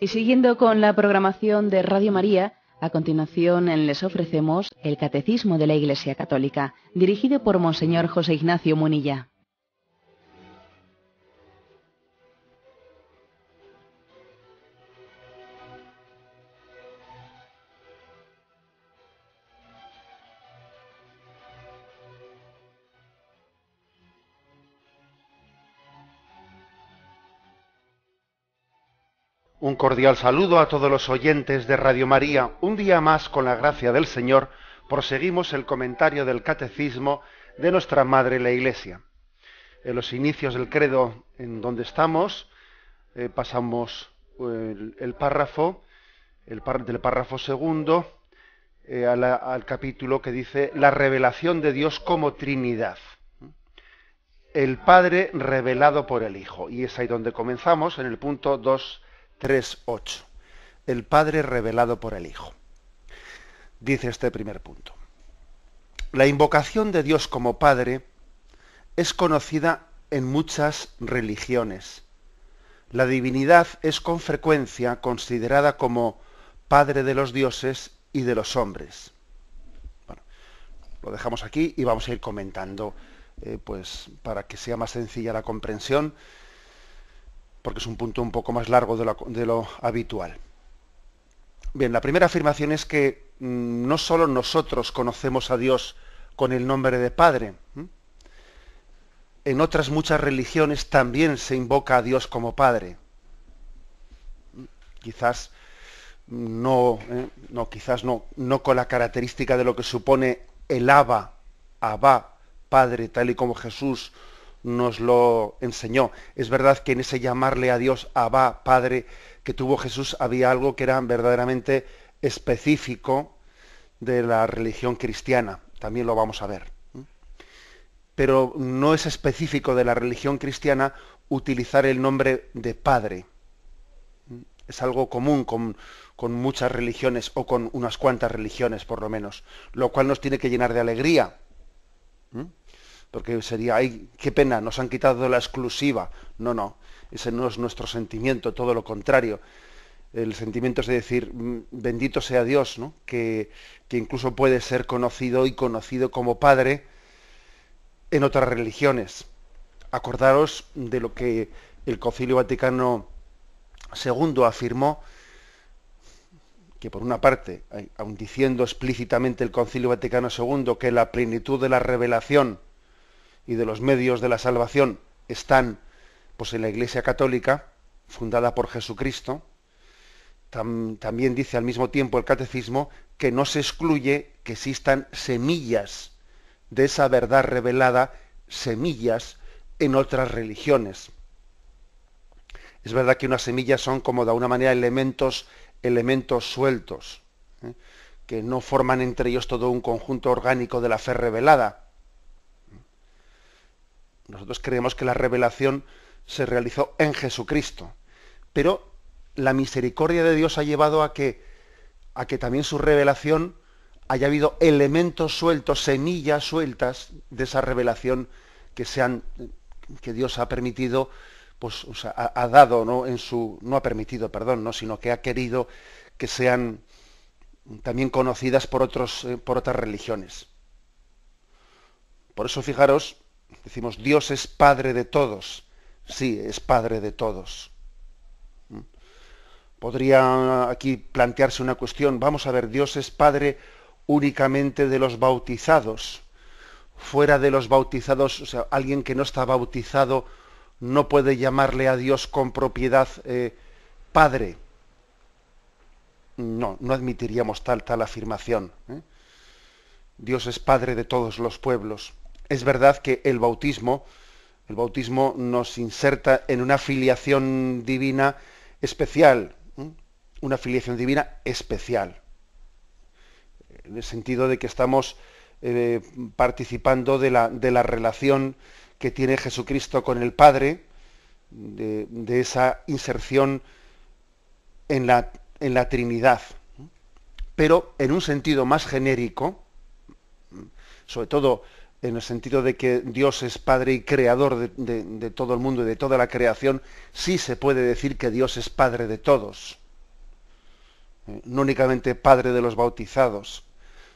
Y siguiendo con la programación de Radio María, a continuación les ofrecemos el Catecismo de la Iglesia Católica, dirigido por Monseñor José Ignacio Munilla. Un cordial saludo a todos los oyentes de Radio María. Un día más, con la gracia del Señor, proseguimos el comentario del Catecismo de nuestra Madre la Iglesia. En los inicios del credo en donde estamos, pasamos del párrafo segundo al capítulo que dice la revelación de Dios como Trinidad. El Padre revelado por el Hijo. Y es ahí donde comenzamos, en el punto 2.3.8. El Padre revelado por el Hijo. Dice este primer punto. La invocación de Dios como Padre es conocida en muchas religiones. La divinidad es con frecuencia considerada como Padre de los dioses y de los hombres. Bueno, lo dejamos aquí y vamos a ir comentando, pues para que sea más sencilla la comprensión, porque es un punto un poco más largo de lo habitual. Bien, la primera afirmación es que no solo nosotros conocemos a Dios con el nombre de Padre. En otras muchas religiones también se invoca a Dios como Padre. Quizás no con la característica de lo que supone el Abba, Padre, tal y como Jesús nos lo enseñó. Es verdad que en ese llamarle a Dios Abba, Padre, que tuvo Jesús, había algo que era verdaderamente específico de la religión cristiana. También lo vamos a ver. Pero no es específico de la religión cristiana utilizar el nombre de Padre. Es algo común con muchas religiones, o con unas cuantas religiones por lo menos, lo cual nos tiene que llenar de alegría. Porque sería, ay, qué pena, nos han quitado la exclusiva. No, ese no es nuestro sentimiento, todo lo contrario. El sentimiento es de decir, bendito sea Dios, ¿no? que incluso puede ser conocido como Padre en otras religiones. Acordaros de lo que el Concilio Vaticano II afirmó, que por una parte, aun diciendo explícitamente el Concilio Vaticano II que la plenitud de la revelación y de los medios de la salvación están pues en la Iglesia Católica, fundada por Jesucristo, también dice al mismo tiempo el Catecismo que no se excluye que existan semillas de esa verdad revelada, semillas en otras religiones. Es verdad que unas semillas son como de alguna manera elementos sueltos, que no forman entre ellos todo un conjunto orgánico de la fe revelada. Nosotros creemos que la revelación se realizó en Jesucristo, pero la misericordia de Dios ha llevado a que también su revelación haya habido elementos sueltos, semillas sueltas de esa revelación que Dios ha permitido, pues, o sea, ha dado, ¿no? No ha permitido, perdón, ¿no? Sino que ha querido que sean también conocidas por otras religiones. Por eso, fijaros, decimos, Dios es Padre de todos. Sí, es Padre de todos. Podría aquí plantearse una cuestión. Vamos a ver, Dios es Padre únicamente de los bautizados. Fuera de los bautizados, o sea, alguien que no está bautizado no puede llamarle a Dios con propiedad Padre. No admitiríamos tal afirmación. Dios es Padre de todos los pueblos. Es verdad que el bautismo nos inserta en una filiación divina especial, una filiación divina especial, en el sentido de que estamos participando de la relación que tiene Jesucristo con el Padre, de esa inserción en la Trinidad, pero en un sentido más genérico, sobre todo en el sentido de que Dios es Padre y Creador de todo el mundo y de toda la creación, sí se puede decir que Dios es Padre de todos. no únicamente Padre de los bautizados.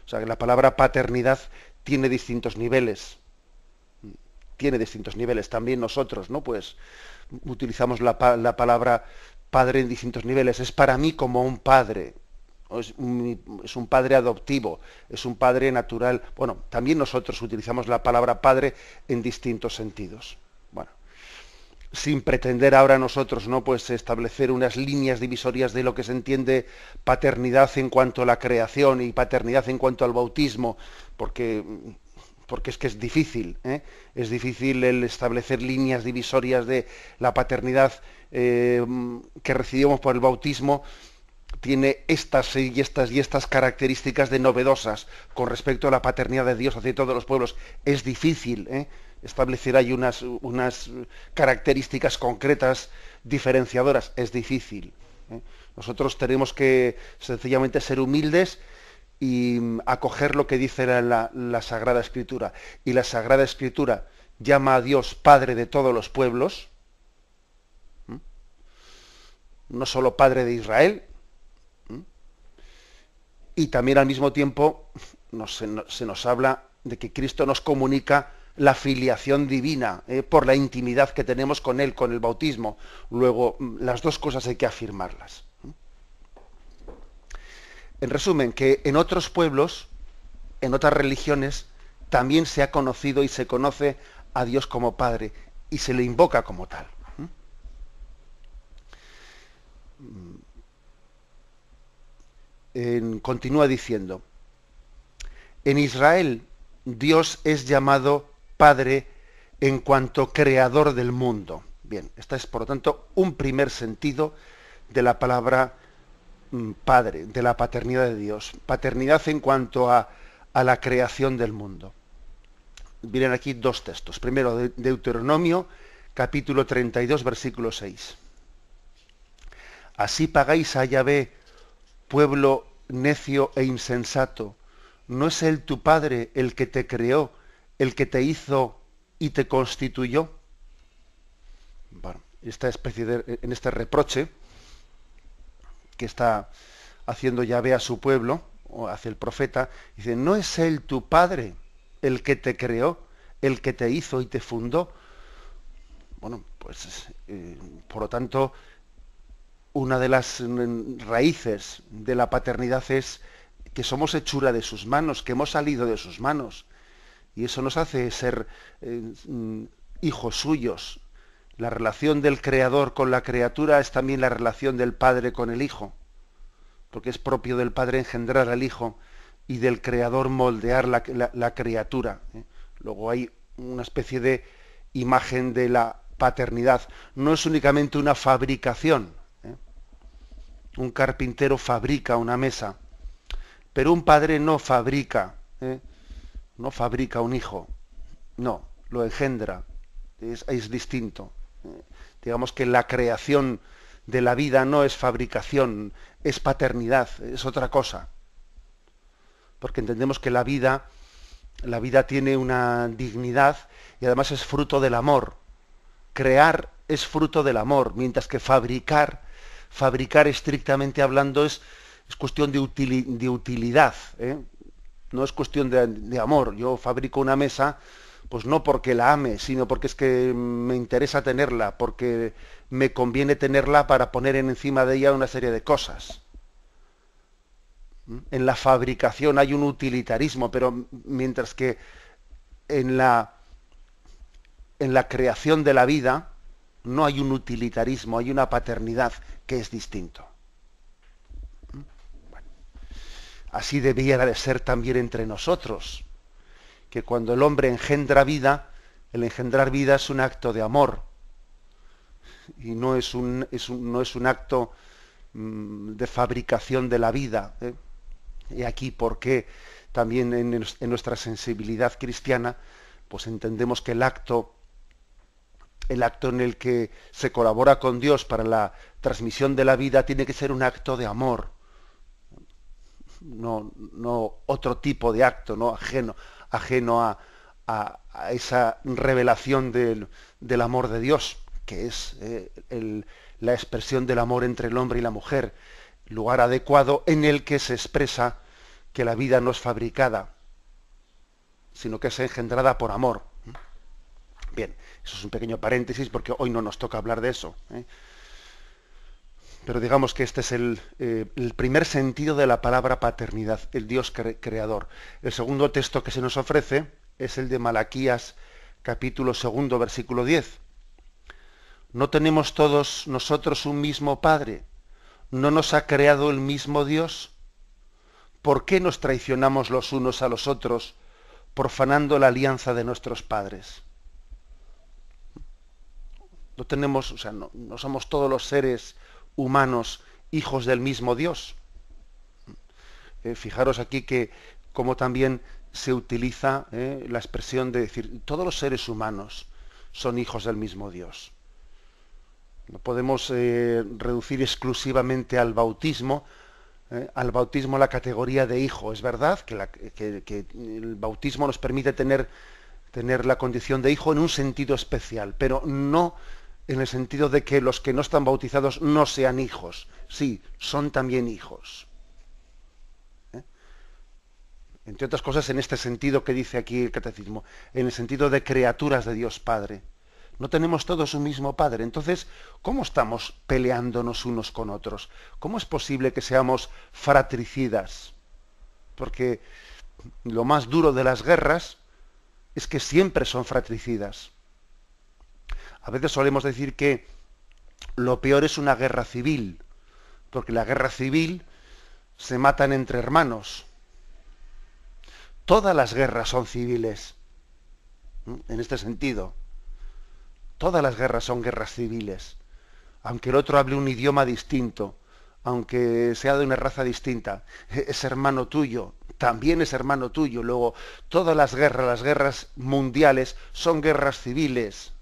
O sea, que la palabra paternidad tiene distintos niveles. Tiene distintos niveles. También nosotros, ¿no? Pues utilizamos la palabra padre en distintos niveles. Es para mí como un padre. Es un padre adoptivo, es un padre natural. Bueno, también nosotros utilizamos la palabra padre en distintos sentidos. Bueno, sin pretender ahora nosotros, ¿no? Pues establecer unas líneas divisorias de lo que se entiende paternidad en cuanto a la creación y paternidad en cuanto al bautismo, porque es que es difícil, ¿eh? Es difícil el establecer líneas divisorias de la paternidad que recibimos por el bautismo. Tiene estas y estas características de novedosas con respecto a la paternidad de Dios hacia todos los pueblos. Es difícil establecer ahí unas características concretas diferenciadoras. Es difícil. Nosotros tenemos que sencillamente ser humildes y acoger lo que dice la Sagrada Escritura. Y la Sagrada Escritura llama a Dios Padre de todos los pueblos, no solo Padre de Israel, y también al mismo tiempo se nos habla de que Cristo nos comunica la filiación divina por la intimidad que tenemos con Él, con el bautismo. Luego, las dos cosas hay que afirmarlas. En resumen, que en otros pueblos, en otras religiones, también se ha conocido y se conoce a Dios como Padre y se le invoca como tal. Continúa diciendo, en Israel Dios es llamado Padre en cuanto creador del mundo. Bien, este es por lo tanto un primer sentido de la palabra Padre, de la paternidad de Dios. Paternidad en cuanto a la creación del mundo. Vienen aquí dos textos. Primero, Deuteronomio, capítulo 32, versículo 6. Así pagáis a Yahvé, pueblo necio e insensato. ¿No es Él tu Padre el que te creó, el que te hizo y te constituyó? Bueno, esta especie en este reproche que está haciendo Yahvé a su pueblo, o hacia el profeta, dice, ¿no es Él tu Padre el que te creó, el que te hizo y te fundó? Bueno, pues por lo tanto, una de las raíces de la paternidad es que somos hechura de sus manos, que hemos salido de sus manos. Y eso nos hace ser hijos suyos. La relación del Creador con la criatura es también la relación del Padre con el Hijo, porque es propio del Padre engendrar al Hijo y del Creador moldear la criatura. Luego hay una especie de imagen de la paternidad. No es únicamente una fabricación. Un carpintero fabrica una mesa, pero un padre no fabrica un hijo, no, lo engendra, es distinto. Digamos que la creación de la vida no es fabricación, es paternidad, es otra cosa. Porque entendemos que la vida tiene una dignidad y además es fruto del amor. Crear es fruto del amor, mientras que fabricar estrictamente hablando es cuestión de utilidad, no es cuestión de amor. Yo fabrico una mesa, pues no porque la ame, sino porque es que me interesa tenerla, porque me conviene tenerla para poner encima de ella una serie de cosas. En la fabricación hay un utilitarismo, pero mientras que en la creación de la vida no hay un utilitarismo, hay una paternidad que es distinto. Bueno, así debiera de ser también entre nosotros, que cuando el hombre engendra vida, el engendrar vida es un acto de amor y no es un acto de fabricación de la vida. Y aquí porque también en nuestra sensibilidad cristiana, pues entendemos que el acto en el que se colabora con Dios para la transmisión de la vida tiene que ser un acto de amor, no otro tipo de acto, no ajeno a esa revelación del amor de Dios, que es la expresión del amor entre el hombre y la mujer. lugar adecuado en el que se expresa que la vida no es fabricada, sino que es engendrada por amor. Bien, eso es un pequeño paréntesis porque hoy no nos toca hablar de eso, ¿eh? Pero digamos que este es el primer sentido de la palabra paternidad, el Dios creador. El segundo texto que se nos ofrece es el de Malaquías, capítulo 2, versículo 10. ¿No tenemos todos nosotros un mismo Padre? ¿No nos ha creado el mismo Dios? ¿Por qué nos traicionamos los unos a los otros, profanando la alianza de nuestros padres? No tenemos, o sea, no somos todos los seres humanos hijos del mismo Dios. Fijaros aquí que como también se utiliza la expresión de decir todos los seres humanos son hijos del mismo Dios. No podemos reducir exclusivamente al bautismo la categoría de hijo. Es verdad que el bautismo nos permite tener la condición de hijo en un sentido especial, pero no en el sentido de que los que no están bautizados no sean hijos. Sí, son también hijos. Entre otras cosas, en este sentido que dice aquí el Catecismo, en el sentido de criaturas de Dios Padre. No tenemos todos un mismo Padre. Entonces, ¿cómo estamos peleándonos unos con otros? ¿Cómo es posible que seamos fratricidas? Porque lo más duro de las guerras es que siempre son fratricidas. A veces solemos decir que lo peor es una guerra civil, porque la guerra civil se matan entre hermanos. Todas las guerras son civiles, en este sentido. Todas las guerras son guerras civiles. Aunque el otro hable un idioma distinto, aunque sea de una raza distinta, es hermano tuyo, también es hermano tuyo. Luego, todas las guerras mundiales, son guerras civiles.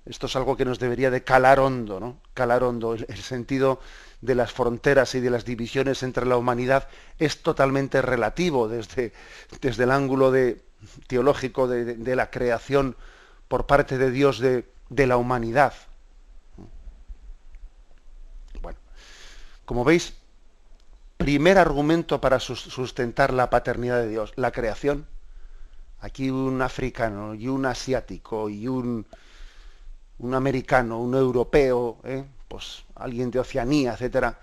Esto es algo que nos debería de calar hondo, ¿no? Calar hondo. El sentido de las fronteras y de las divisiones entre la humanidad es totalmente relativo desde el ángulo teológico de la creación por parte de Dios de la humanidad. Bueno, como veis, primer argumento para sustentar la paternidad de Dios, la creación. Aquí un africano y un asiático y un americano, un europeo, pues alguien de Oceanía, etcétera,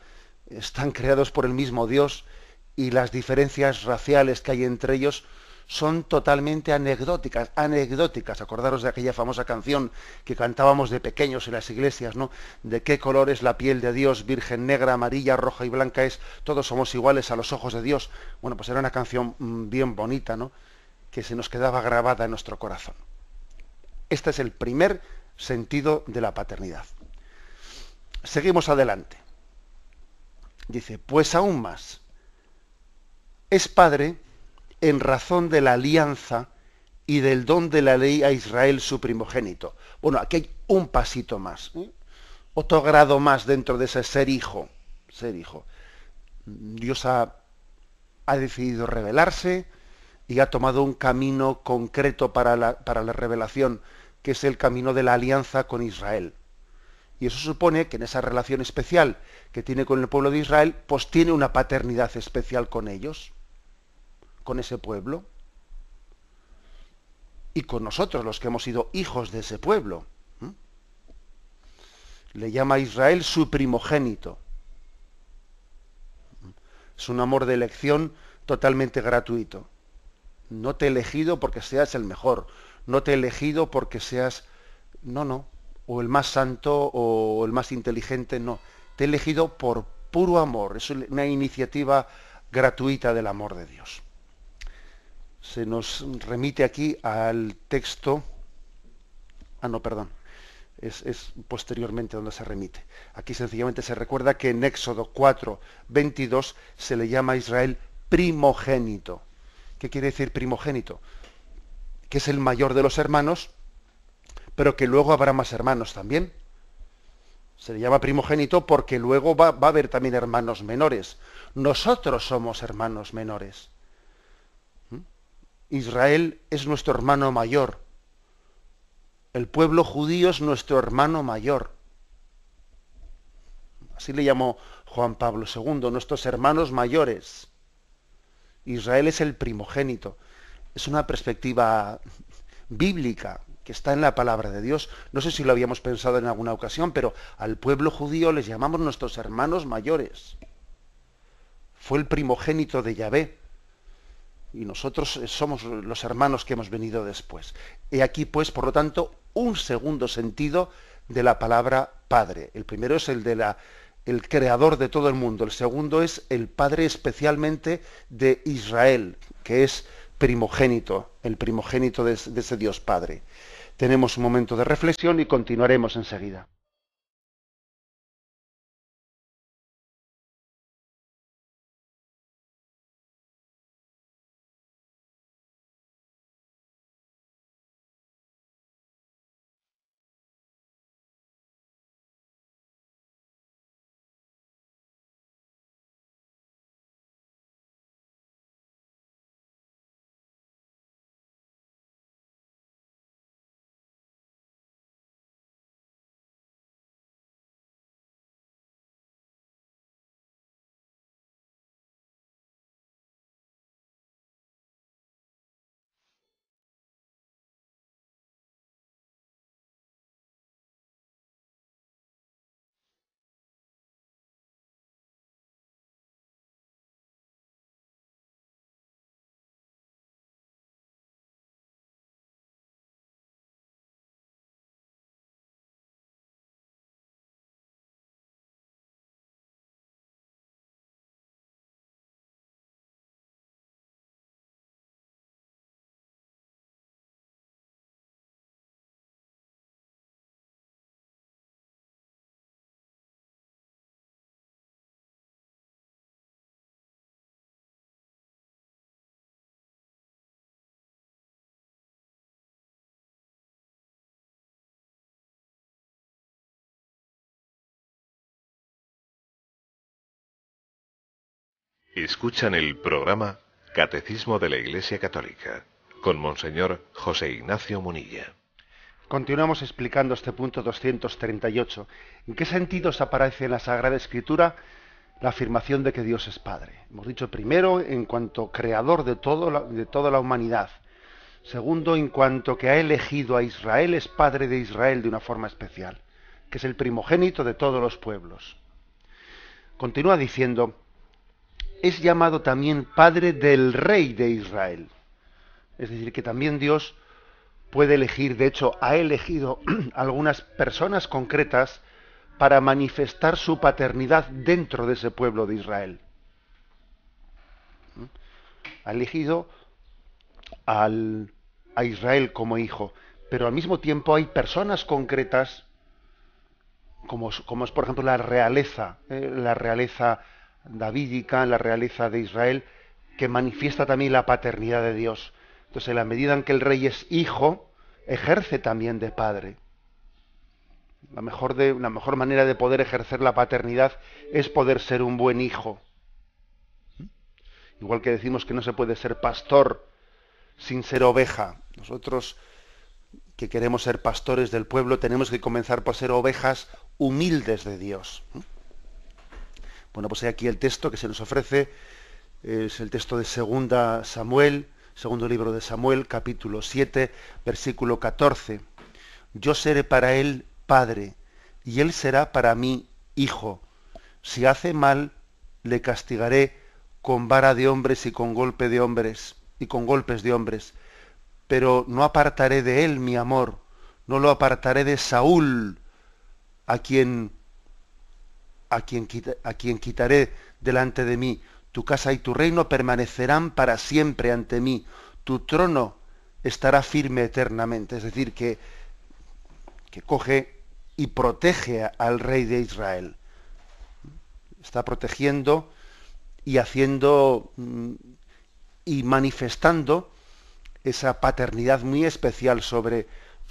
están creados por el mismo Dios y las diferencias raciales que hay entre ellos son totalmente anecdóticas. Acordaros de aquella famosa canción que cantábamos de pequeños en las iglesias, ¿no? ¿De qué color es la piel de Dios? Virgen negra, amarilla, roja y blanca es, todos somos iguales a los ojos de Dios. Bueno, pues era una canción bien bonita, ¿no? Que se nos quedaba grabada en nuestro corazón. Este es el primer sentido de la paternidad. Seguimos adelante. Dice, pues aún más, es padre en razón de la alianza y del don de la ley a Israel su primogénito. Bueno, aquí hay un pasito más, otro grado más dentro de ese ser hijo. Ser hijo. Dios ha decidido revelarse y ha tomado un camino concreto para la revelación, que es el camino de la alianza con Israel. Y eso supone que en esa relación especial que tiene con el pueblo de Israel, pues tiene una paternidad especial con ellos, con ese pueblo, y con nosotros, los que hemos sido hijos de ese pueblo. Le llama a Israel su primogénito. Es un amor de elección totalmente gratuito. No te he elegido porque seas el mejor, no te he elegido porque seas, no, o el más santo o el más inteligente, no. Te he elegido por puro amor. Es una iniciativa gratuita del amor de Dios. Se nos remite aquí al texto, es posteriormente donde se remite. Aquí sencillamente se recuerda que en Éxodo 4, 22 se le llama a Israel primogénito. ¿Qué quiere decir primogénito? Que es el mayor de los hermanos, pero que luego habrá más hermanos también. Se le llama primogénito porque luego va a haber también hermanos menores. Nosotros somos hermanos menores. Israel es nuestro hermano mayor. El pueblo judío es nuestro hermano mayor. Así le llamó Juan Pablo II, nuestros hermanos mayores. Israel es el primogénito. Es una perspectiva bíblica que está en la palabra de Dios. No sé si lo habíamos pensado en alguna ocasión, pero al pueblo judío les llamamos nuestros hermanos mayores. Fue el primogénito de Yahvé. Y nosotros somos los hermanos que hemos venido después. He aquí, pues, por lo tanto, un segundo sentido de la palabra Padre. El primero es el de el creador de todo el mundo. El segundo es el Padre especialmente de Israel, que es primogénito, el primogénito de ese Dios Padre. Tenemos un momento de reflexión y continuaremos enseguida. Escuchan el programa Catecismo de la Iglesia Católica con Monseñor José Ignacio Munilla. Continuamos explicando este punto 238. ¿En qué sentidos aparece en la Sagrada Escritura la afirmación de que Dios es Padre? Hemos dicho primero en cuanto creador de toda la humanidad. Segundo, en cuanto que ha elegido a Israel, es Padre de Israel de una forma especial, que es el primogénito de todos los pueblos. Continúa diciendo, es llamado también Padre del Rey de Israel. Es decir, que también Dios puede elegir, de hecho, ha elegido algunas personas concretas para manifestar su paternidad dentro de ese pueblo de Israel. Ha elegido a Israel como hijo, pero al mismo tiempo hay personas concretas, como es por ejemplo la realeza davídica, la realeza de Israel, que manifiesta también la paternidad de Dios. Entonces, en la medida en que el rey es hijo, ejerce también de padre. La mejor manera de poder ejercer la paternidad es poder ser un buen hijo. Igual que decimos que no se puede ser pastor sin ser oveja. Nosotros, que queremos ser pastores del pueblo, tenemos que comenzar por ser ovejas humildes de Dios. Bueno, pues aquí el texto que se nos ofrece es el texto de segundo libro de Samuel, capítulo 7, versículo 14. Yo seré para él padre, y él será para mí hijo. Si hace mal, le castigaré con vara de hombres y con golpes de hombres. Pero no apartaré de él mi amor, no lo apartaré de Saúl, a quien quitaré delante de mí. Tu casa y tu reino permanecerán para siempre ante mí. Tu trono estará firme eternamente. Es decir, que coge y protege al rey de Israel. Está protegiendo y haciendo y manifestando esa paternidad muy especial sobre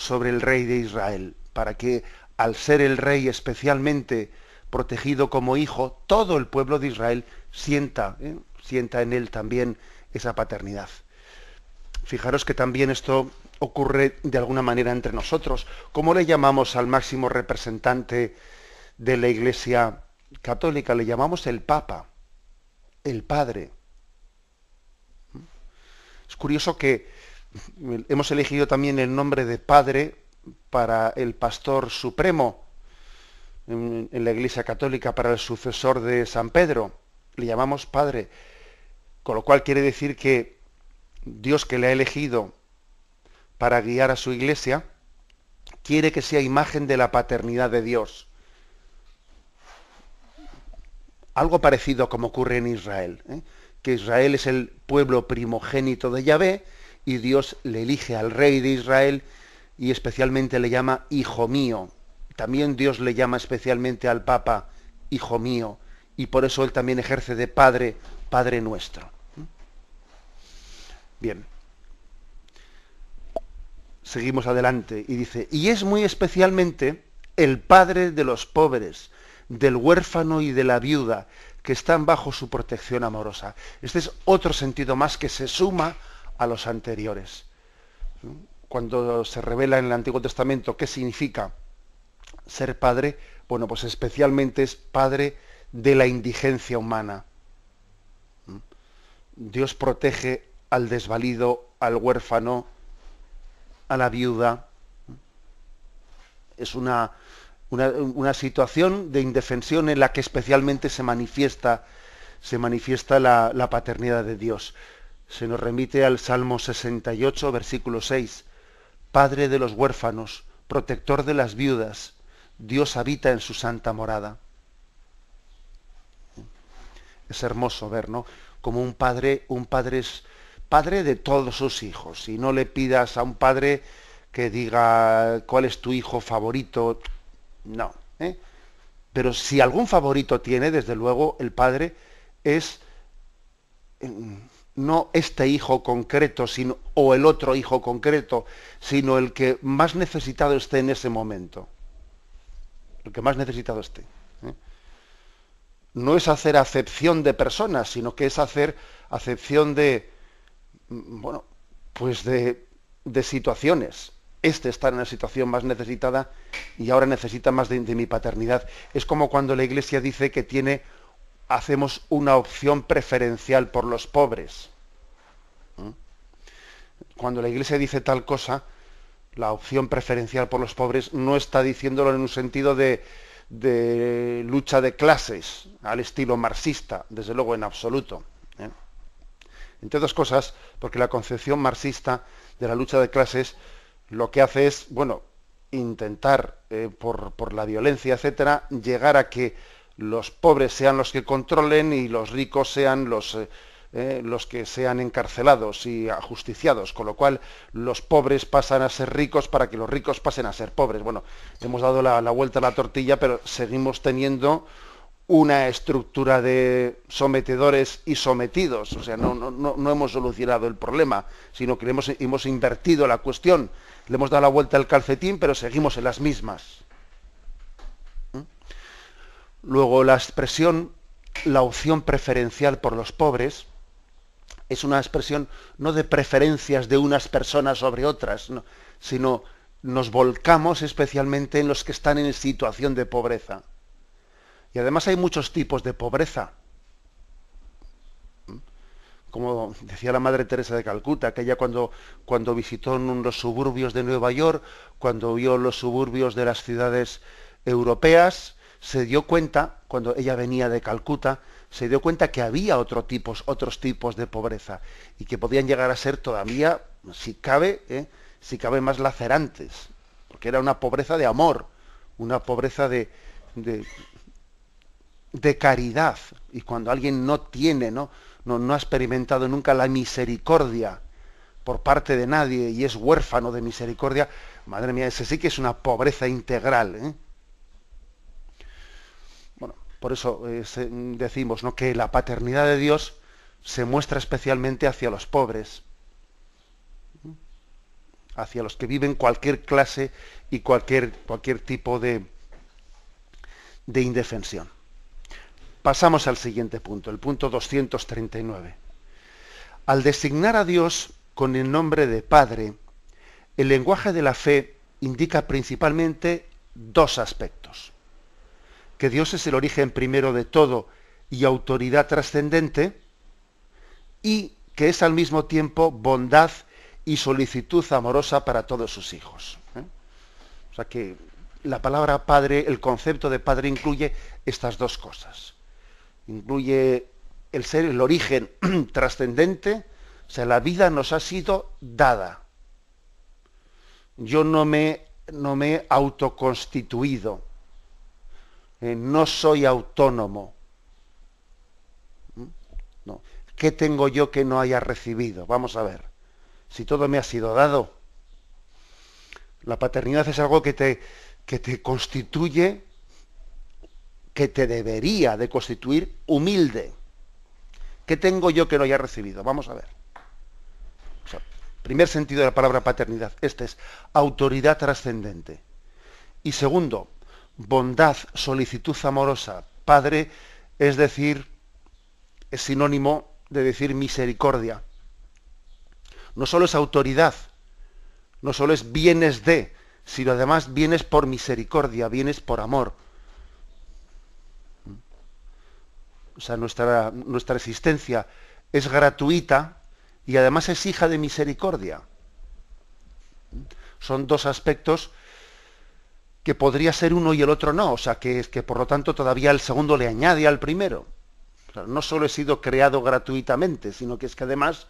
el rey de Israel, para que al ser el rey especialmente protegido como hijo, todo el pueblo de Israel sienta en él también esa paternidad. Fijaros que también esto ocurre de alguna manera entre nosotros. ¿Cómo le llamamos al máximo representante de la Iglesia católica le llamamos el Papa, el Padre. Es curioso que hemos elegido también el nombre de Padre para el Pastor Supremo en la Iglesia Católica, para el sucesor de San Pedro. Le llamamos Padre, con lo cual quiere decir que Dios, que le ha elegido para guiar a su Iglesia, quiere que sea imagen de la paternidad de Dios. Algo parecido como ocurre en Israel, que Israel es el pueblo primogénito de Yahvé y Dios le elige al rey de Israel y especialmente le llama hijo mío. También Dios le llama especialmente al Papa hijo mío, y por eso él también ejerce de Padre, Padre nuestro. Bien. Seguimos adelante y dice, y es muy especialmente el Padre de los pobres, del huérfano y de la viuda, que están bajo su protección amorosa. Este es otro sentido más que se suma a los anteriores. Cuando se revela en el Antiguo Testamento qué significa ser padre, bueno, pues especialmente es padre de la indigencia humana. Dios protege al desvalido, al huérfano, a la viuda. Es una situación de indefensión en la que especialmente se manifiesta la paternidad de Dios. Se nos remite al Salmo 68, versículo 6. Padre de los huérfanos, protector de las viudas, Dios habita en su santa morada. Es hermoso ver, ¿no?, como un padre es padre de todos sus hijos. Y no le pidas a un padre que diga cuál es tu hijo favorito. No. Pero si algún favorito tiene, desde luego, el padre es no este hijo concreto, o el otro hijo concreto, sino el que más necesitado esté en ese momento. El que más necesitado esté. No es hacer acepción de personas, sino que es hacer acepción de, bueno, pues de situaciones. Este está en una situación más necesitada y ahora necesita más de mi paternidad. Es como cuando la Iglesia dice que hacemos una opción preferencial por los pobres. Cuando la Iglesia dice tal cosa, la opción preferencial por los pobres, no está diciéndolo en un sentido de lucha de clases, al estilo marxista, desde luego en absoluto. Entre otras cosas, porque la concepción marxista de la lucha de clases lo que hace es, bueno, intentar, por la violencia, etcétera, llegar a que los pobres sean los que controlen y los ricos sean los que sean encarcelados y ajusticiados, con lo cual los pobres pasan a ser ricos para que los ricos pasen a ser pobres. Bueno, hemos dado la vuelta a la tortilla, pero seguimos teniendo una estructura de sometedores y sometidos. O sea, no hemos solucionado el problema, sino que hemos invertido la cuestión. Le hemos dado la vuelta al calcetín, pero seguimos en las mismas. Luego, la expresión, la opción preferencial por los pobres, es una expresión no de preferencias de unas personas sobre otras, no, sino nos volcamos especialmente en los que están en situación de pobreza. Y además hay muchos tipos de pobreza. Como decía la Madre Teresa de Calcuta, que ella cuando visitó los suburbios de Nueva York, cuando vio los suburbios de las ciudades europeas, se dio cuenta, cuando ella venía de Calcuta, se dio cuenta que había otros tipos de pobreza y que podían llegar a ser todavía, si cabe más lacerantes, porque era una pobreza de amor, una pobreza de caridad. Y cuando alguien no tiene, no ha experimentado nunca la misericordia por parte de nadie y es huérfano de misericordia, madre mía, ese sí que es una pobreza integral. Por eso decimos, ¿no?, que la paternidad de Dios se muestra especialmente hacia los pobres, hacia los que viven cualquier clase y cualquier tipo de indefensión. Pasamos al siguiente punto, el punto 239. Al designar a Dios con el nombre de Padre, el lenguaje de la fe indica principalmente dos aspectos: que Dios es el origen primero de todo y autoridad trascendente, y que es al mismo tiempo bondad y solicitud amorosa para todos sus hijos. O sea que la palabra padre, el concepto de padre incluye estas dos cosas. Incluye el ser, el origen trascendente, o sea, la vida nos ha sido dada. Yo no me he autoconstituido, no soy autónomo. No. ¿Qué tengo yo que no haya recibido? Vamos a ver. Si todo me ha sido dado. La paternidad es algo que te constituye, que te debería de constituir humilde. ¿Qué tengo yo que no haya recibido? Vamos a ver. O sea, primer sentido de la palabra paternidad. Este es autoridad trascendente. Y segundo, bondad, solicitud amorosa. Padre, es decir, es sinónimo de decir misericordia. No solo es autoridad, no solo es bienes de, sino además vienes por misericordia, vienes por amor. O sea, nuestra existencia es gratuita y además es hija de misericordia. Son dos aspectos que podría ser uno y el otro no. O sea, que por lo tanto todavía el segundo le añade al primero. O sea, no solo he sido creado gratuitamente, sino que es que además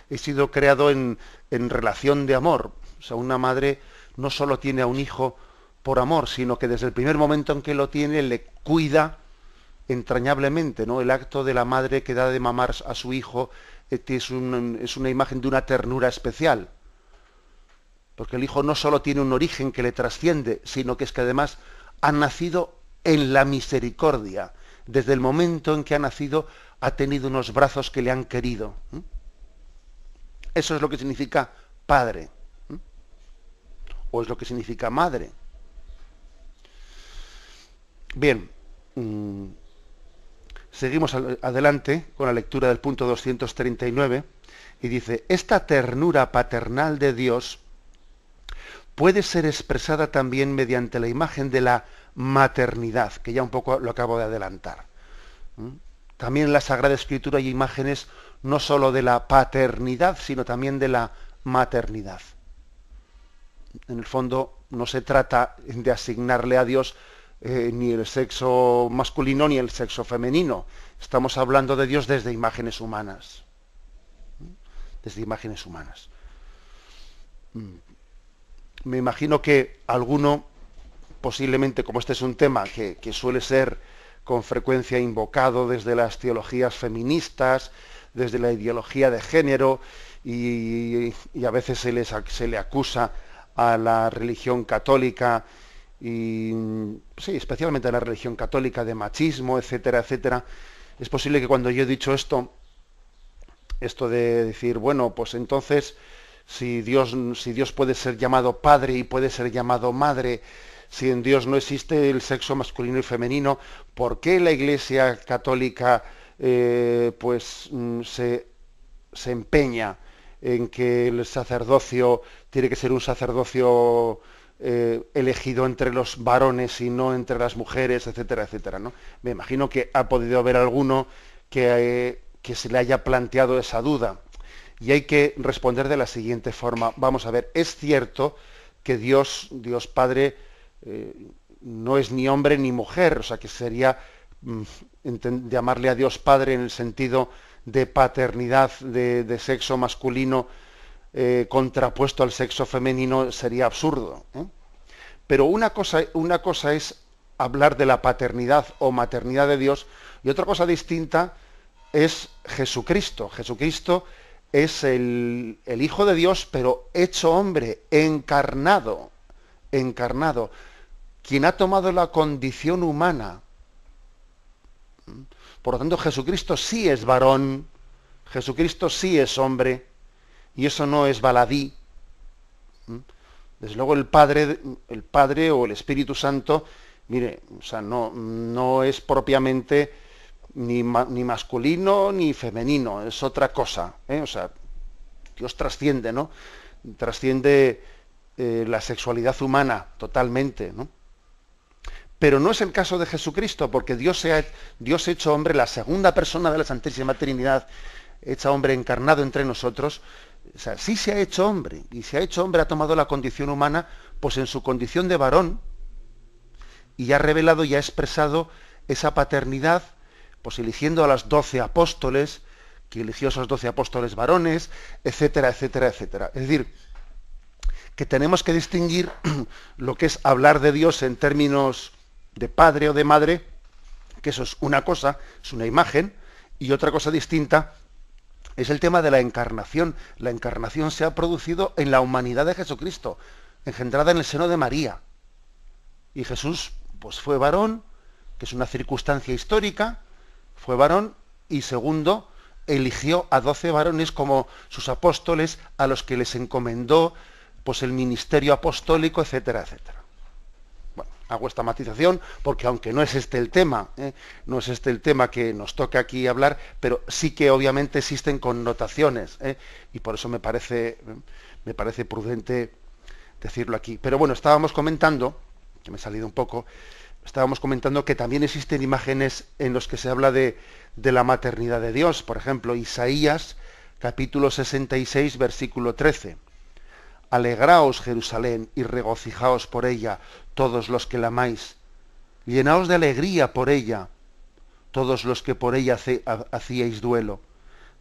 he sido creado en relación de amor. O sea, una madre no solo tiene a un hijo por amor, sino que desde el primer momento en que lo tiene le cuida entrañablemente, ¿no? El acto de la madre que da de mamar a su hijo es una imagen de una ternura especial. Porque el hijo no solo tiene un origen que le trasciende, sino que es que además ha nacido en la misericordia. Desde el momento en que ha nacido, ha tenido unos brazos que le han querido. Eso es lo que significa padre. O es lo que significa madre. Bien. Seguimos adelante con la lectura del punto 239 y dice: esta ternura paternal de Dios puede ser expresada también mediante la imagen de la maternidad, que ya un poco lo acabo de adelantar. También en la Sagrada Escritura hay imágenes no sólo de la paternidad, sino también de la maternidad. En el fondo no se trata de asignarle a Dios ni el sexo masculino ni el sexo femenino. Estamos hablando de Dios desde imágenes humanas. Desde imágenes humanas. Me imagino que alguno, posiblemente, como este es un tema que suele ser con frecuencia invocado desde las teologías feministas, desde la ideología de género, y a veces se le acusa a la religión católica, y sí, especialmente a la religión católica, de machismo, etcétera, etcétera. Es posible que cuando yo he dicho esto de decir, bueno, pues entonces, si Dios puede ser llamado padre y puede ser llamado madre, si en Dios no existe el sexo masculino y femenino, ¿por qué la Iglesia católica se empeña en que el sacerdocio tiene que ser un sacerdocio elegido entre los varones y no entre las mujeres, etcétera, etcétera, ¿no? Me imagino que ha podido haber alguno que se le haya planteado esa duda. Y hay que responder de la siguiente forma. Vamos a ver, es cierto que Dios Padre, no es ni hombre ni mujer, o sea que sería llamarle a Dios Padre en el sentido de paternidad de sexo masculino contrapuesto al sexo femenino sería absurdo. Pero una cosa es hablar de la paternidad o maternidad de Dios, y otra cosa distinta es Jesucristo. Jesucristo es el Hijo de Dios, pero hecho hombre, encarnado, quien ha tomado la condición humana. Por lo tanto, Jesucristo sí es varón, Jesucristo sí es hombre, y eso no es baladí. Desde luego el Padre o el Espíritu Santo, mire, o sea, no es propiamente ni masculino ni femenino, es otra cosa, O sea, Dios trasciende, ¿no? Trasciende la sexualidad humana totalmente, ¿no? Pero no es el caso de Jesucristo, porque Dios hecho hombre, la segunda persona de la Santísima Trinidad, hecha hombre encarnado entre nosotros, o sea, sí se ha hecho hombre, y se ha hecho hombre, ha tomado la condición humana, pues en su condición de varón, y ha revelado y ha expresado esa paternidad, pues eligiendo a los 12 apóstoles, que eligió a esos 12 apóstoles varones, etcétera, etcétera, etcétera. Es decir, que tenemos que distinguir lo que es hablar de Dios en términos de padre o de madre, que eso es una cosa, es una imagen, y otra cosa distinta es el tema de la encarnación. La encarnación se ha producido en la humanidad de Jesucristo, engendrada en el seno de María. Y Jesús, pues fue varón, que es una circunstancia histórica, fue varón, y segundo, eligió a 12 varones como sus apóstoles, a los que les encomendó pues el ministerio apostólico, etcétera, etcétera. Bueno, hago esta matización porque aunque no es este el tema, no es este el tema que nos toca aquí hablar, pero sí que obviamente existen connotaciones, y por eso me parece prudente decirlo aquí. Pero bueno, estábamos comentando, que me he salido un poco, estábamos comentando que también existen imágenes en los que se habla de la maternidad de Dios. Por ejemplo, Isaías, capítulo 66, versículo 13. Alegraos, Jerusalén, y regocijaos por ella, todos los que la amáis. Llenaos de alegría por ella, todos los que por ella hacíais duelo.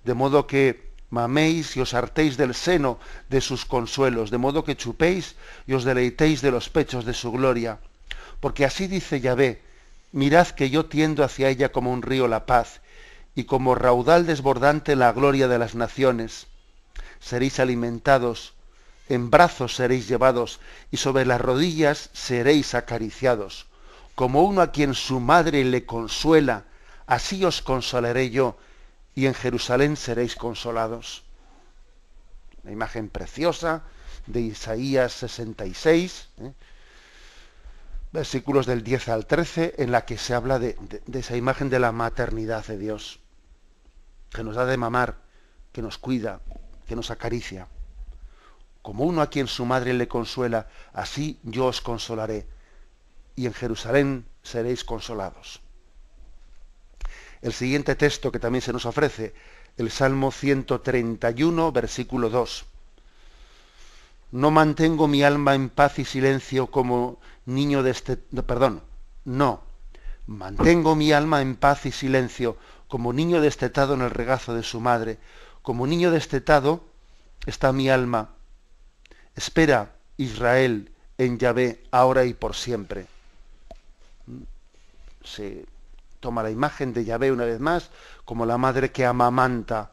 De modo que maméis y os hartéis del seno de sus consuelos, de modo que chupéis y os deleitéis de los pechos de su gloria. Porque así dice Yahvé, mirad que yo tiendo hacia ella como un río la paz, y como raudal desbordante la gloria de las naciones. Seréis alimentados, en brazos seréis llevados, y sobre las rodillas seréis acariciados. Como uno a quien su madre le consuela, así os consolaré yo, y en Jerusalén seréis consolados. Una imagen preciosa de Isaías 66, versículos del 10 al 13, en la que se habla de esa imagen de la maternidad de Dios, que nos da de mamar, que nos cuida, que nos acaricia. Como uno a quien su madre le consuela, así yo os consolaré, y en Jerusalén seréis consolados. El siguiente texto que también se nos ofrece, el Salmo 131, versículo 2. No mantengo mi alma en paz y silencio como niño mantengo mi alma en paz y silencio como niño destetado en el regazo de su madre. Como niño destetado está mi alma. Espera, Israel, en Yahvé, ahora y por siempre. Se toma la imagen de Yahvé una vez más como la madre que amamanta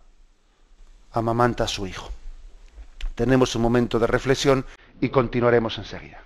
a su hijo. Tenemos un momento de reflexión y continuaremos enseguida.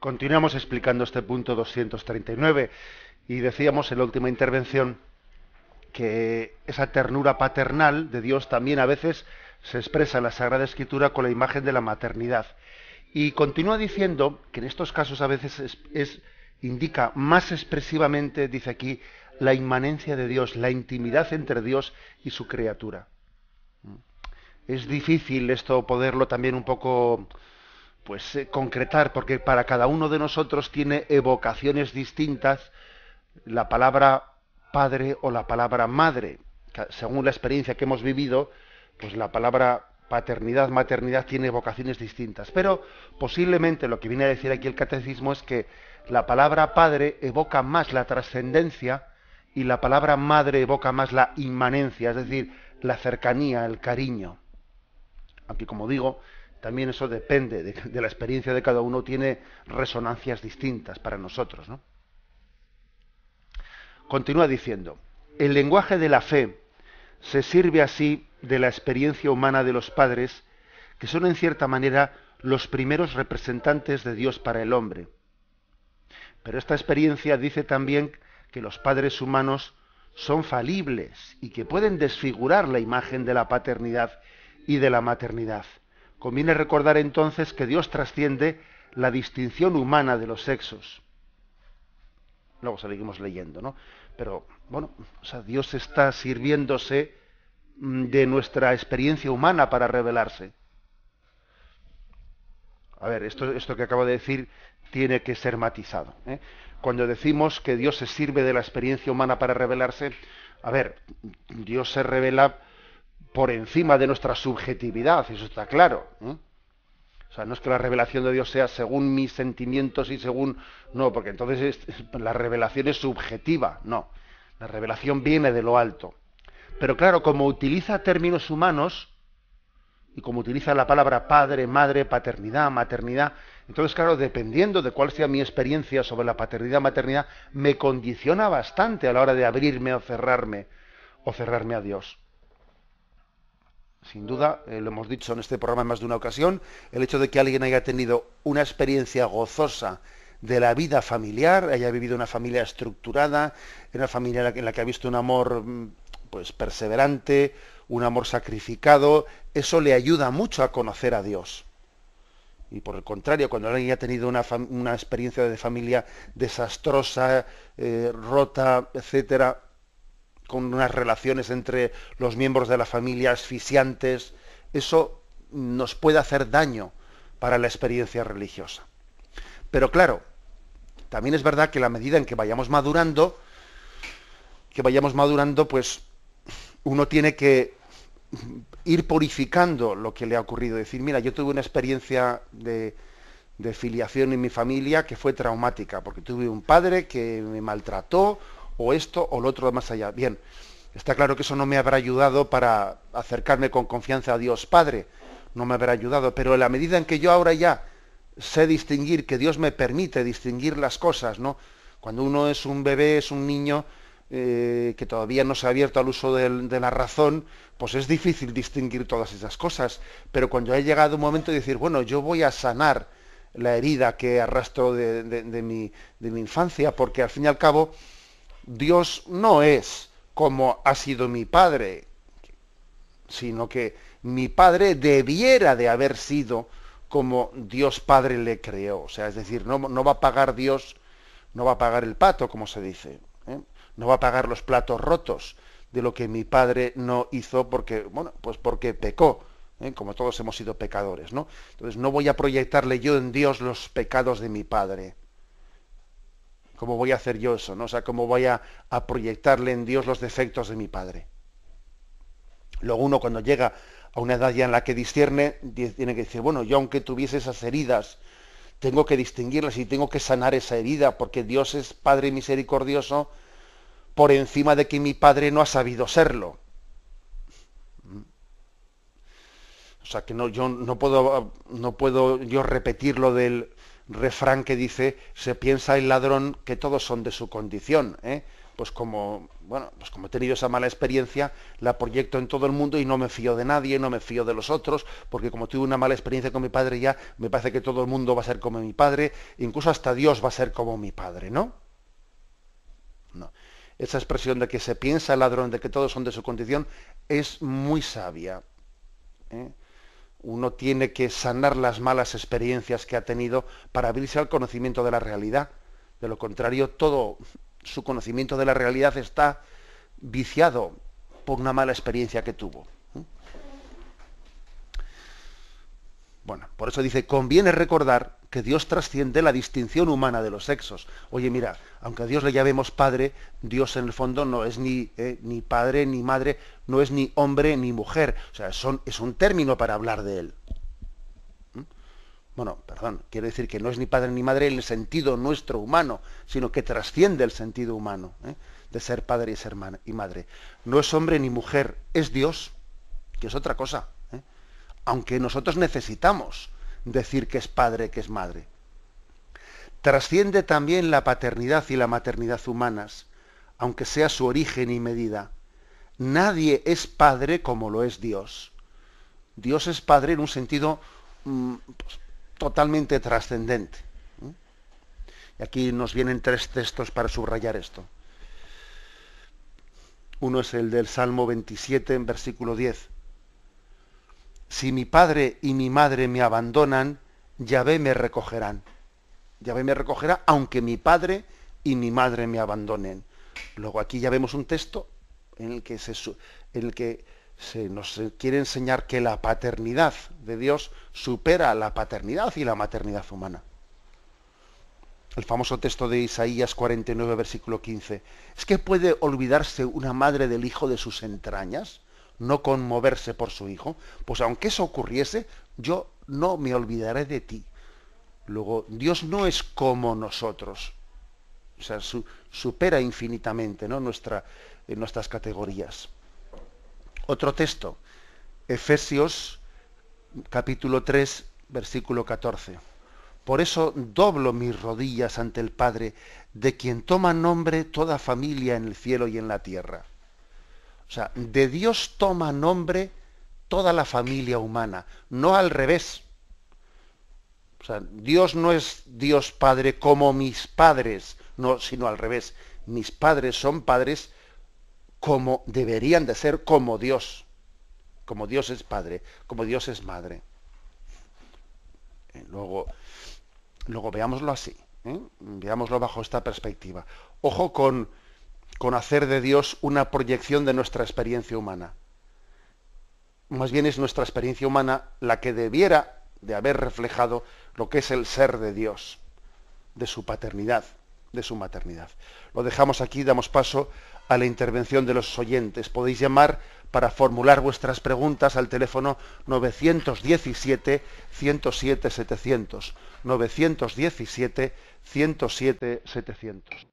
Continuamos explicando este punto 239 y decíamos en la última intervención que esa ternura paternal de Dios también a veces se expresa en la Sagrada Escritura con la imagen de la maternidad. Y continúa diciendo que en estos casos a veces indica más expresivamente, dice aquí, la inmanencia de Dios, la intimidad entre Dios y su criatura. Es difícil esto poderlo también un poco concretar, porque para cada uno de nosotros tiene evocaciones distintas la palabra padre o la palabra madre. Según la experiencia que hemos vivido, pues la palabra paternidad, maternidad tiene evocaciones distintas. Pero posiblemente lo que viene a decir aquí el catecismo es que la palabra padre evoca más la trascendencia y la palabra madre evoca más la inmanencia, es decir, la cercanía, el cariño. Aunque, como digo, también eso depende de la experiencia de cada uno, tiene resonancias distintas para nosotros, ¿no? Continúa diciendo, el lenguaje de la fe se sirve así de la experiencia humana de los padres, que son en cierta manera los primeros representantes de Dios para el hombre. Pero esta experiencia dice también que los padres humanos son falibles y que pueden desfigurar la imagen de la paternidad y de la maternidad. Conviene recordar entonces que Dios trasciende la distinción humana de los sexos. Luego seguimos leyendo, ¿no? Pero, bueno, o sea, Dios está sirviéndose de nuestra experiencia humana para revelarse. A ver, esto que acabo de decir tiene que ser matizado, ¿eh? Cuando decimos que Dios se sirve de la experiencia humana para revelarse, a ver, Dios se revela por encima de nuestra subjetividad, eso está claro, ¿eh? O sea, no es que la revelación de Dios sea según mis sentimientos y según... No, porque entonces la revelación es subjetiva, no. La revelación viene de lo alto. Pero claro, como utiliza términos humanos, y como utiliza la palabra padre, madre, paternidad, maternidad, entonces claro, dependiendo de cuál sea mi experiencia sobre la paternidad, maternidad, me condiciona bastante a la hora de abrirme o cerrarme a Dios. Sin duda, lo hemos dicho en este programa en más de una ocasión, el hecho de que alguien haya tenido una experiencia gozosa de la vida familiar, haya vivido una familia estructurada, una familia en la que ha visto un amor pues perseverante, un amor sacrificado, eso le ayuda mucho a conocer a Dios. Y por el contrario, cuando alguien ha tenido una experiencia de familia desastrosa, rota, etcétera, con unas relaciones entre los miembros de la familia asfixiantes, eso nos puede hacer daño para la experiencia religiosa. Pero claro, también es verdad que a la medida en que vayamos madurando, pues uno tiene que ir purificando lo que le ha ocurrido. Decir, mira, yo tuve una experiencia de filiación en mi familia que fue traumática, porque tuve un padre que me maltrató, o esto o lo otro más allá. Bien, está claro que eso no me habrá ayudado para acercarme con confianza a Dios Padre, no me habrá ayudado, pero en la medida en que yo ahora ya sé distinguir, que Dios me permite distinguir las cosas, ¿no? Cuando uno es un bebé, es un niño que todavía no se ha abierto al uso de la razón, pues es difícil distinguir todas esas cosas, pero cuando ha llegado un momento de decir, bueno, yo voy a sanar la herida que arrastro de mi infancia, porque al fin y al cabo Dios no es como ha sido mi padre, sino que mi padre debiera de haber sido como Dios Padre le creó. O sea, es decir, no va a pagar Dios, no va a pagar el pato, como se dice, ¿eh? No va a pagar los platos rotos de lo que mi padre no hizo porque, bueno, pues porque pecó, ¿eh? Como todos hemos sido pecadores, ¿no? Entonces no voy a proyectarle yo en Dios los pecados de mi padre. ¿Cómo voy a hacer yo eso, no? O sea, ¿cómo voy a proyectarle en Dios los defectos de mi padre? Luego uno cuando llega a una edad ya en la que discierne, tiene que decir, bueno, yo aunque tuviese esas heridas, tengo que distinguirlas y tengo que sanar esa herida, porque Dios es Padre misericordioso por encima de que mi padre no ha sabido serlo. O sea, que yo no puedo yo repetir lo del refrán que dice, se piensa el ladrón que todos son de su condición, ¿eh? Pues como he tenido esa mala experiencia, la proyecto en todo el mundo y no me fío de nadie, no me fío de los otros, porque como tuve una mala experiencia con mi padre ya, me parece que todo el mundo va a ser como mi padre, incluso hasta Dios va a ser como mi padre, ¿no? No. Esa expresión de que se piensa el ladrón de que todos son de su condición es muy sabia, ¿eh? Uno tiene que sanar las malas experiencias que ha tenido para abrirse al conocimiento de la realidad, De lo contrario, todo su conocimiento de la realidad está viciado por una mala experiencia que tuvo. Bueno, por eso dice, conviene recordar que Dios trasciende la distinción humana de los sexos. Oye, mira, aunque a Dios le llamemos Padre, Dios en el fondo no es ni padre ni madre, no es ni hombre ni mujer. O sea, es un término para hablar de Él. Bueno, perdón, quiero decir que no es ni padre ni madre en el sentido nuestro humano, sino que trasciende el sentido humano, de ser padre y ser y madre. No es hombre ni mujer, es Dios, que es otra cosa. Aunque nosotros necesitamos decir que es padre, que es madre. Trasciende también la paternidad y la maternidad humanas, aunque sea su origen y medida. Nadie es padre como lo es Dios. Dios es padre en un sentido totalmente trascendente. Y aquí nos vienen 3 textos para subrayar esto. Uno es el del Salmo 27, en versículo 10. Si mi padre y mi madre me abandonan, Yahvé me recogerán. Yahvé me recogerá aunque mi padre y mi madre me abandonen. Luego aquí ya vemos un texto en el que se nos quiere enseñar que la paternidad de Dios supera la paternidad y la maternidad humana. El famoso texto de Isaías 49, versículo 15. ¿Es que puede olvidarse una madre del hijo de sus entrañas? ¿No conmoverse por su hijo? Pues aunque eso ocurriese, yo no me olvidaré de ti. Luego, Dios no es como nosotros. O sea, supera infinitamente, ¿no? nuestras categorías. Otro texto, Efesios capítulo 3, versículo 14. Por eso doblo mis rodillas ante el Padre, de quien toma nombre toda familia en el cielo y en la tierra. O sea, de Dios toma nombre toda la familia humana, no al revés. O sea, Dios no es Dios Padre como mis padres, no, sino al revés. Mis padres son padres como deberían de ser, como Dios. Como Dios es Padre, como Dios es Madre. Luego veámoslo así, veámoslo bajo esta perspectiva. Ojo con hacer de Dios una proyección de nuestra experiencia humana. Más bien es nuestra experiencia humana la que debiera de haber reflejado lo que es el ser de Dios, de su paternidad, de su maternidad. Lo dejamos aquí, damos paso a la intervención de los oyentes. Podéis llamar para formular vuestras preguntas al teléfono 917-107-700. 917-107-700.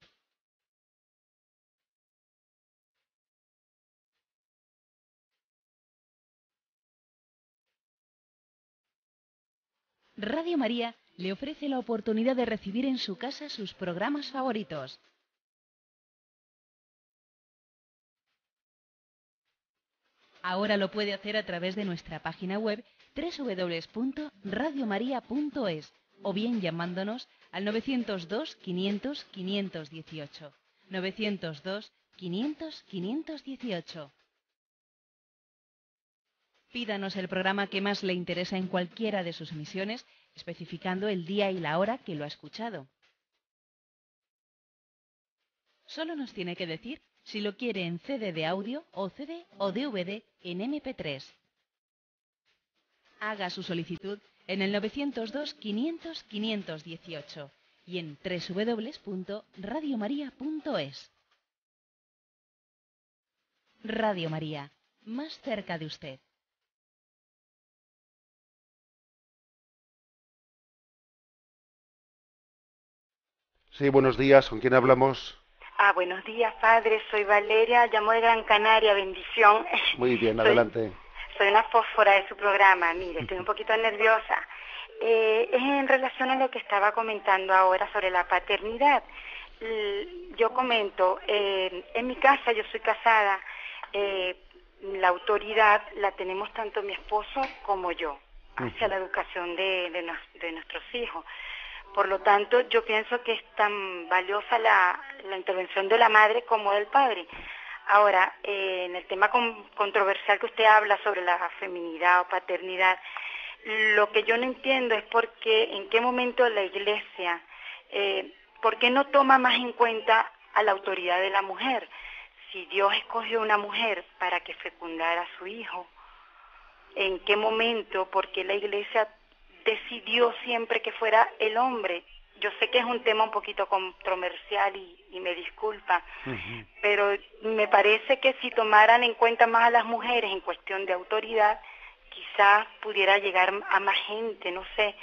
Radio María le ofrece la oportunidad de recibir en su casa sus programas favoritos. Ahora lo puede hacer a través de nuestra página web www.radiomaria.es o bien llamándonos al 902 500 518. 902 500 518. Pídanos el programa que más le interesa en cualquiera de sus emisiones, especificando el día y la hora que lo ha escuchado. Solo nos tiene que decir si lo quiere en CD de audio o CD o DVD en MP3. Haga su solicitud en el 902 500 518 y en www.radiomaria.es. Radio María, más cerca de usted. Sí, buenos días, ¿con quién hablamos? Buenos días, padre, soy Valeria, llamo de Gran Canaria, bendición. Muy bien, adelante. Soy una fósfora de su programa, mire, estoy un poquito nerviosa. Es en relación a lo que estaba comentando ahora sobre la paternidad. Yo comento, en mi casa, yo soy casada, la autoridad la tenemos tanto mi esposo como yo, hacia la educación de nuestros hijos. Por lo tanto, yo pienso que es tan valiosa la intervención de la madre como del padre. Ahora, en el tema controversial que usted habla sobre la feminidad o paternidad, lo que yo no entiendo es en qué momento la Iglesia ¿por qué no toma más en cuenta a la autoridad de la mujer? Si Dios escogió una mujer para que fecundara a su hijo, ¿en qué momento? ¿Por qué la Iglesia decidió siempre que fuera el hombre? Yo sé que es un tema un poquito controversial y me disculpa, pero me parece que si tomaran en cuenta más a las mujeres en cuestión de autoridad, quizás pudiera llegar a más gente, no sé.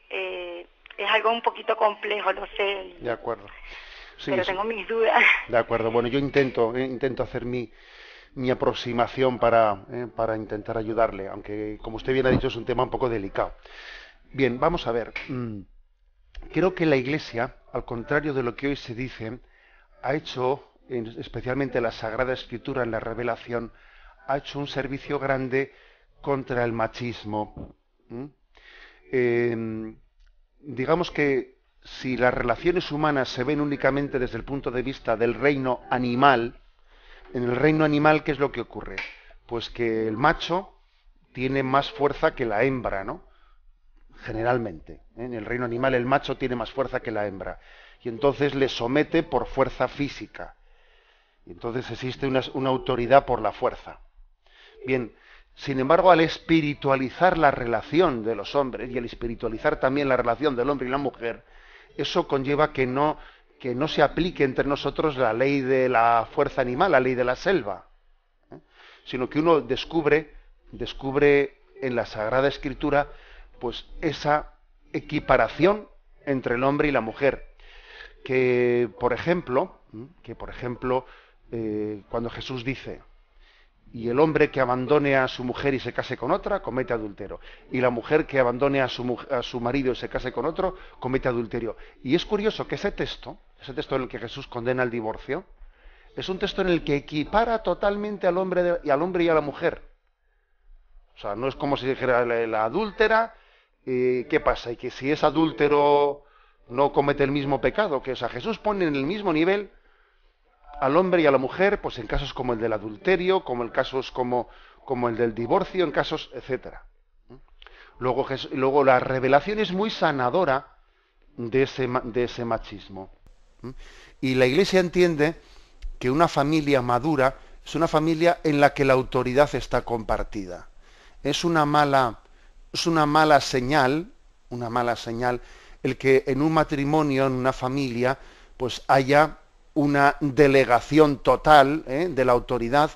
Es algo un poquito complejo, lo sé. De acuerdo. Sí, pero tengo mis dudas. De acuerdo. Bueno, yo intento hacer mi aproximación para intentar ayudarle, aunque, como usted bien ha dicho, es un tema un poco delicado. Bien, vamos a ver. Creo que la Iglesia, al contrario de lo que hoy se dice, ha hecho, especialmente la Sagrada Escritura en la Revelación, ha hecho un servicio grande contra el machismo. Digamos que si las relaciones humanas se ven únicamente desde el punto de vista del reino animal, en el reino animal, ¿qué es lo que ocurre? Pues que el macho tiene más fuerza que la hembra, ¿no? Generalmente. En el reino animal el macho tiene más fuerza que la hembra. Y entonces le somete por fuerza física. Y entonces existe una autoridad por la fuerza. Bien, sin embargo, al espiritualizar la relación de los hombres y al espiritualizar también la relación del hombre y la mujer, eso conlleva que no se aplique entre nosotros la ley de la fuerza animal, la ley de la selva, sino que uno descubre en la Sagrada Escritura pues esa equiparación entre el hombre y la mujer, que por ejemplo cuando Jesús dice: y el hombre que abandone a su mujer y se case con otra, comete adulterio. Y la mujer que abandone a su marido y se case con otro, comete adulterio. Y es curioso que ese texto en el que Jesús condena el divorcio, es un texto en el que equipara totalmente al hombre y a la mujer. O sea, no es como si dijera la adúltera, ¿qué pasa? Y que si es adúltero no comete el mismo pecado. O sea, Jesús pone en el mismo nivel al hombre y a la mujer, pues en casos como el del adulterio, como en casos como el del divorcio, en casos, etcétera. Luego la revelación es muy sanadora de ese machismo. Y la Iglesia entiende que una familia madura es una familia en la que la autoridad está compartida. Es una mala señal el que en un matrimonio, en una familia, pues haya una delegación total de la autoridad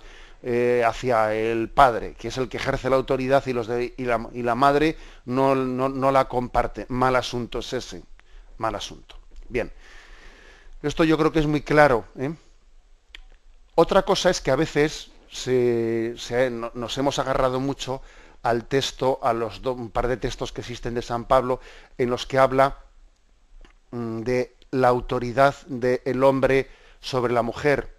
hacia el padre, que es el que ejerce la autoridad, y la madre no la comparte. Mal asunto es ese, mal asunto. Bien, esto yo creo que es muy claro. Otra cosa es que a veces nos hemos agarrado mucho al texto, un par de textos que existen de San Pablo, en los que habla de la autoridad del hombre sobre la mujer,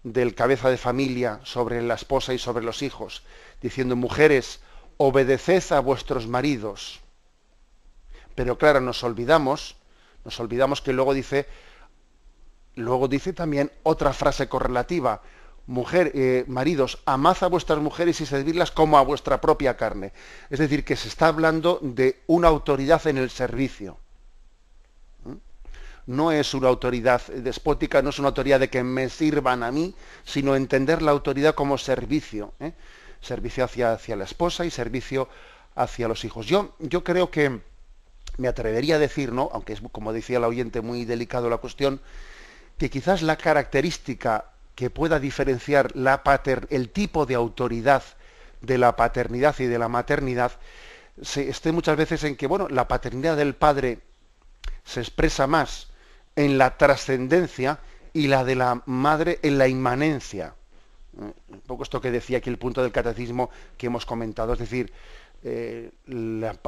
del cabeza de familia sobre la esposa y sobre los hijos, diciendo: mujeres, obedeced a vuestros maridos. Pero claro, nos olvidamos que luego dice también otra frase correlativa: maridos, amad a vuestras mujeres y servidlas como a vuestra propia carne. Es decir, que se está hablando de una autoridad en el servicio. No es una autoridad despótica, no es una autoridad de que me sirvan a mí, sino entender la autoridad como servicio. Servicio hacia la esposa y servicio hacia los hijos. Yo creo que me atrevería a decir, ¿no?, aunque es, como decía el oyente, muy delicado la cuestión, que quizás la característica que pueda diferenciar el tipo de autoridad de la paternidad y de la maternidad esté muchas veces en que, la paternidad del padre se expresa más en la trascendencia y la de la madre en la inmanencia. Un poco esto que decía aquí el punto del catecismo que hemos comentado, es decir, la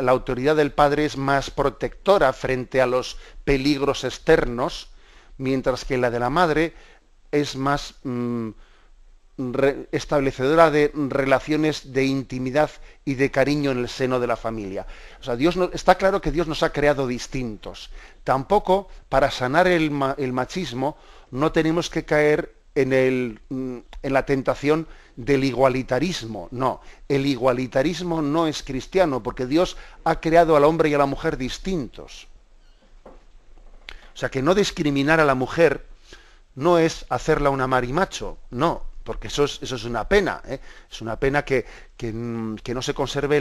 autoridad del padre es más protectora frente a los peligros externos, mientras que la de la madre es más establecedora de relaciones de intimidad y de cariño en el seno de la familia. O sea, está claro que Dios nos ha creado distintos. Tampoco, para sanar el machismo, no tenemos que caer en la tentación del igualitarismo. No, el igualitarismo no es cristiano, porque Dios ha creado al hombre y a la mujer distintos. O sea, que no discriminar a la mujer no es hacerla una marimacho, no, porque eso es una pena, ¿eh? Es una pena que no se conserve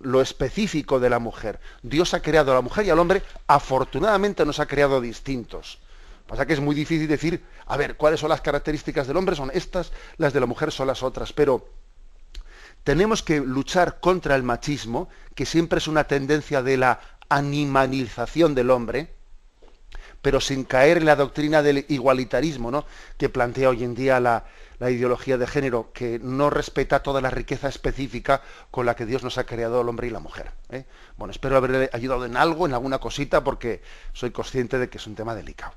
lo específico de la mujer. Dios ha creado a la mujer y al hombre, afortunadamente nos ha creado distintos. Pasa que es muy difícil decir, a ver, ¿cuáles son las características del hombre? Son estas, las de la mujer son las otras, pero tenemos que luchar contra el machismo, que siempre es una tendencia de la animalización del hombre, pero sin caer en la doctrina del igualitarismo, ¿no?, que plantea hoy en día la ideología de género, que no respeta toda la riqueza específica con la que Dios nos ha creado al hombre y la mujer, ¿eh? Bueno, espero haberle ayudado en algo, en alguna cosita, porque soy consciente de que es un tema delicado.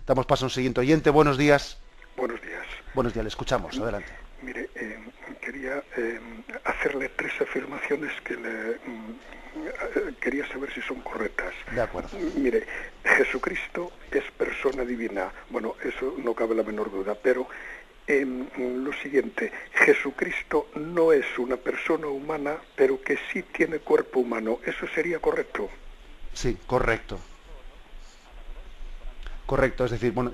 Damos paso a un siguiente oyente. Buenos días. Buenos días. Buenos días, le escuchamos. Adelante. Mire, quería hacerle 3 afirmaciones que quería saber si son correctas. De acuerdo. Mire, Jesucristo es persona divina. Bueno, eso no cabe la menor duda, pero lo siguiente, Jesucristo no es una persona humana, pero que sí tiene cuerpo humano. ¿Eso sería correcto? Sí, correcto. Correcto, es decir, bueno,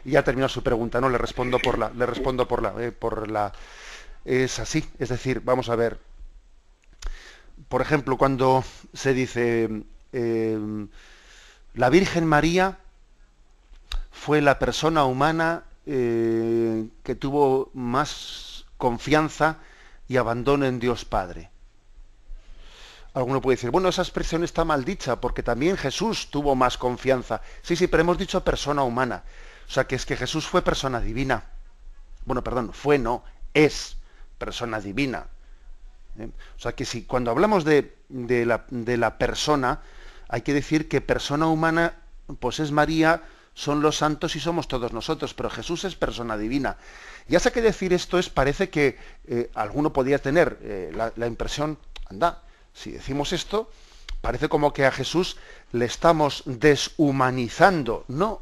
ya terminó su pregunta, ¿no? Le respondo Sí. por la es así, es decir, vamos a ver. Por ejemplo, cuando se dice la Virgen María fue la persona humana que tuvo más confianza y abandono en Dios Padre. Alguno puede decir, bueno, esa expresión está mal dicha, porque también Jesús tuvo más confianza. Sí, pero hemos dicho persona humana. O sea, que es que Jesús fue persona divina. Bueno, perdón, es persona divina. O sea, que si cuando hablamos de la persona, hay que decir que persona humana, pues es María, son los santos y somos todos nosotros, pero Jesús es persona divina. Ya sé que decir esto parece que alguno podría tener la impresión, anda, si decimos esto, parece como que a Jesús le estamos deshumanizando. No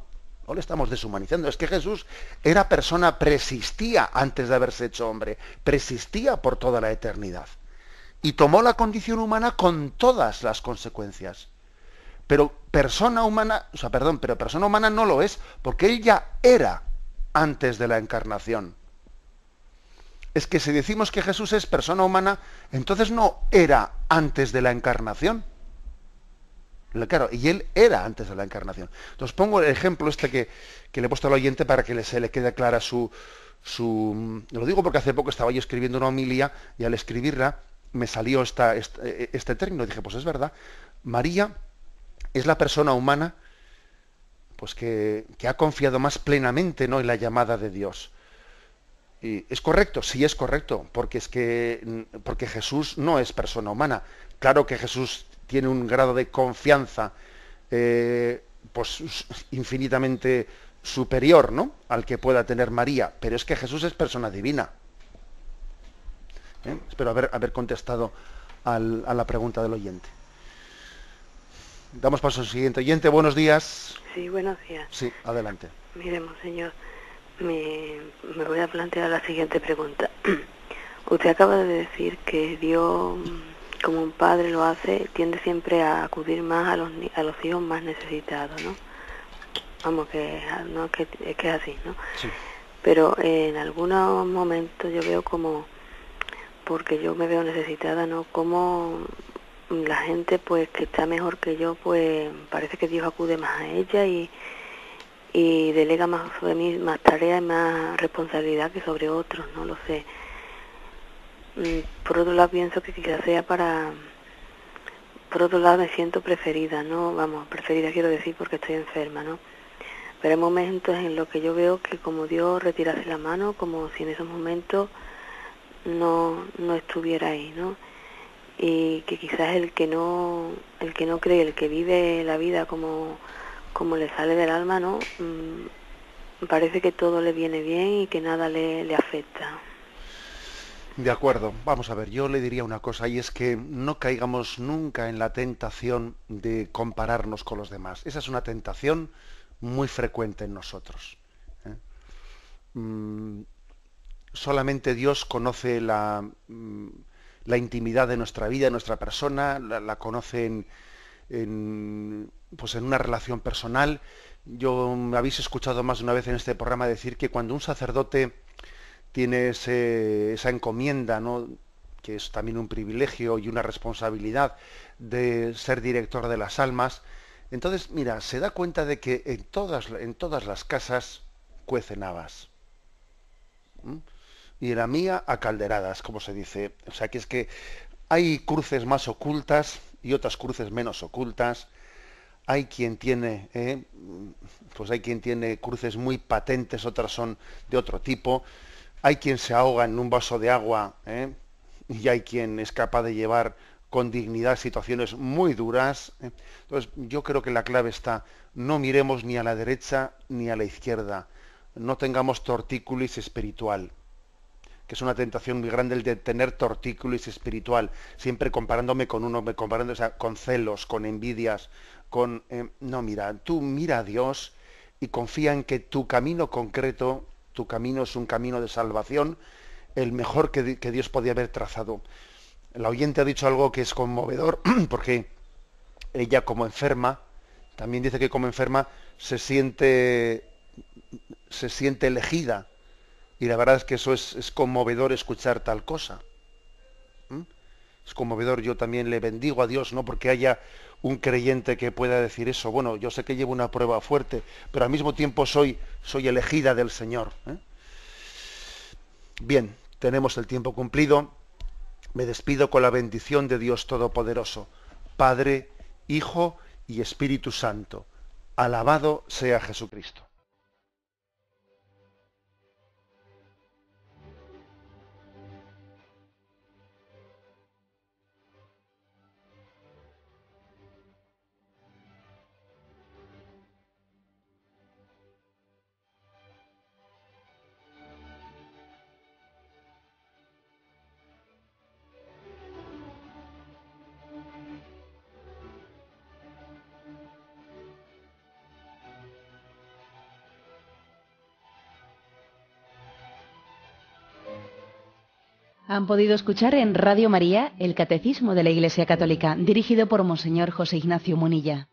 le estamos deshumanizando. Es que Jesús era persona, persistía antes de haberse hecho hombre, persistía por toda la eternidad. Y tomó la condición humana con todas las consecuencias. Pero persona humana no lo es, porque él ya era antes de la encarnación. Es que si decimos que Jesús es persona humana, entonces no era antes de la encarnación. Claro, y él era antes de la encarnación. Entonces pongo el ejemplo que le he puesto al oyente para que se le quede clara lo digo porque hace poco estaba yo escribiendo una homilía y al escribirla me salió este término. Dije, pues es verdad, María es la persona humana pues que ha confiado más plenamente, ¿no?, en la llamada de Dios. ¿Y es correcto? Sí, es correcto, porque Jesús no es persona humana. Claro que Jesús tiene un grado de confianza pues infinitamente superior, ¿no?, al que pueda tener María, pero es que Jesús es persona divina. Espero haber contestado a la pregunta del oyente. Damos paso al siguiente oyente. Buenos días. Sí, buenos días. Sí, adelante. Mire, monseñor, me voy a plantear la siguiente pregunta. Usted acaba de decir que Dios, como un padre lo hace, tiende siempre a acudir más a los hijos más necesitados, ¿no? Vamos, que es así, ¿no? Sí. Pero en algunos momentos yo veo como, porque yo me veo necesitada, ¿no?, como la gente pues que está mejor que yo, pues parece que Dios acude más a ella y delega más sobre mí más tareas y más responsabilidad que sobre otros, no lo sé. Por otro lado pienso que quizás sea por otro lado me siento preferida, ¿no? Vamos, preferida quiero decir porque estoy enferma, ¿no? Pero hay momentos en los que yo veo que como Dios retirase la mano, como si en esos momentos no estuviera ahí, ¿no? Y que quizás el que no cree, el que vive la vida como le sale del alma, ¿no? Parece que todo le viene bien y que nada le afecta. De acuerdo, vamos a ver, yo le diría una cosa, y es que no caigamos nunca en la tentación de compararnos con los demás. Esa es una tentación muy frecuente en nosotros. Solamente Dios conoce la intimidad de nuestra vida, de nuestra persona, la conoce pues en una relación personal. Me habéis escuchado más de una vez en este programa decir que cuando un sacerdote tiene esa encomienda, ¿no?, que es también un privilegio y una responsabilidad de ser director de las almas, entonces, mira, se da cuenta de que en todas las casas cuecen habas. Y en la mía a calderadas, como se dice. O sea, que es que hay cruces más ocultas y otras cruces menos ocultas. Hay quien tiene, hay quien tiene cruces muy patentes, otras son de otro tipo. Hay quien se ahoga en un vaso de agua, y hay quien es capaz de llevar con dignidad situaciones muy duras. Entonces, yo creo que la clave está: no miremos ni a la derecha ni a la izquierda. No tengamos tortícolis espiritual, que es una tentación muy grande el de tener tortícolis espiritual, siempre comparándome con uno, o sea, con celos, con envidias, no, mira, tú mira a Dios y confía en que tu camino concreto, tu camino es un camino de salvación, el mejor que Dios podía haber trazado. La oyente ha dicho algo que es conmovedor, porque ella, como enferma, también dice que como enferma se siente elegida. Y la verdad es que eso es conmovedor escuchar tal cosa. Es conmovedor. Yo también le bendigo a Dios, no porque haya un creyente que pueda decir eso. Bueno, yo sé que llevo una prueba fuerte, pero al mismo tiempo soy elegida del Señor. Bien, tenemos el tiempo cumplido. Me despido con la bendición de Dios Todopoderoso, Padre, Hijo y Espíritu Santo. Alabado sea Jesucristo. Han podido escuchar en Radio María el Catecismo de la Iglesia Católica, dirigido por Monseñor José Ignacio Munilla.